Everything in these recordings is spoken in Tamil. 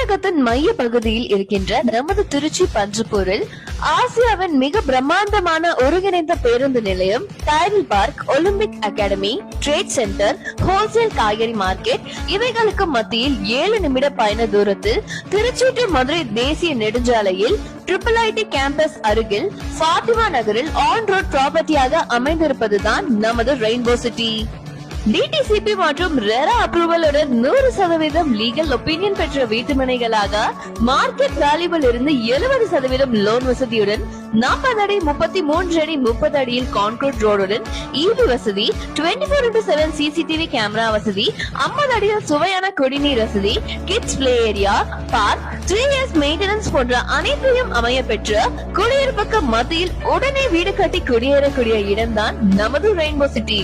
தமிழகத்தின் மைய பகுதியில் இருக்கின்ற நமது திருச்சி பஞ்சுப்பூரில் ஆசியாவின் மிக பிரம்மாண்டமான ஒருங்கிணைந்த பேருந்து நிலையம், Tidel park, Olympic academy, trade centre, wholesale காய்கறி மார்க்கெட் இவைகளுக்கு மத்தியில் 7 நிமிட பயண தூரத்தில் திருச்சி டு மதுரை தேசிய நெடுஞ்சாலையில் IIIT கேம்பஸ் அருகில் ஃபாத்திமா நகரில் ஆன் ரோட் ப்ராப்பர்ட்டியாக அமைந்திருப்பதுதான் நமது ரெயின்போ சிட்டி. DTCP மற்றும் ரெரா அப்ரூவலுடன் 100% லீகல் ஒப்பீனியன் பெற்ற வீட்டுமனைகளாக மார்க்கெட் வேல்யூவில் இருந்து 70% லோன் வசதியுடன் 40 அடி 33 அடி 30 அடியில் கான்கிரீட் ரோடுடன் EV வசதி, 24/7 CCTV கேமரா வசதி, 50 அடியில் சுவையான குடிநீர் வசதி, kids play area, park, 3 years maintenance போன்ற அனைத்தையும் அமைய பெற்ற குடியிருப்புக்கு மத்தியில் உடனே வீடு கட்டி குடியேறக்கூடிய இடம்தான் நமது ரெயின்போ சிட்டி.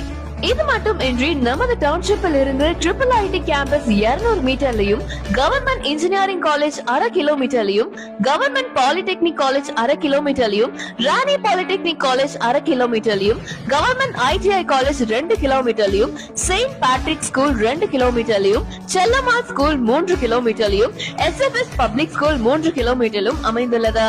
இது மட்டும் இன்றி நமது டவுன்ஷிப்பில் இருந்து IIIT கேம்பஸ் 200 மீட்டர்லயும், கவர்மெண்ட் இன்ஜினியரிங் காலேஜ் 1/2 கிலோமீட்டர்லயும், கவர்மெண்ட் பாலிடெக்னிக் காலேஜ் 1/2 கிலோமீட்டர்லயும், ராணி பாலிடெக்னிக் காலேஜ் 1/2 கிலோமீட்டர்லயும், கவர்மெண்ட் ITI காலேஜ் 2 கிலோமீட்டர்லயும், செயின்ட் பேட்ரிக் ஸ்கூல் 2 கிலோமீட்டர்லயும், செல்லம்மா ஸ்கூல் 3 கிலோமீட்டர்லயும், SFS பப்ளிக் ஸ்கூல் 3 கிலோமீட்டரிலும் அமைந்துள்ளது.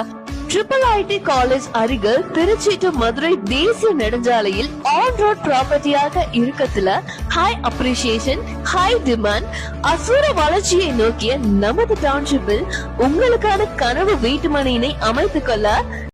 IIIT காலேஜ் அருகில் திருச்சி டு மதுரை தேசிய நெடுஞ்சாலையில் ஆன் ரோட் ப்ராப்பர்ட்டியாக இருக்கத்துல ஹை அப்ரிசியேஷன், ஹை டிமாண்ட், அசுர வளர்ச்சியை நோக்கிய நமது டவுன்ஷிப்பில் உங்களுக்கான கனவு வீட்டுமனையினை அமைத்துக் கொள்ள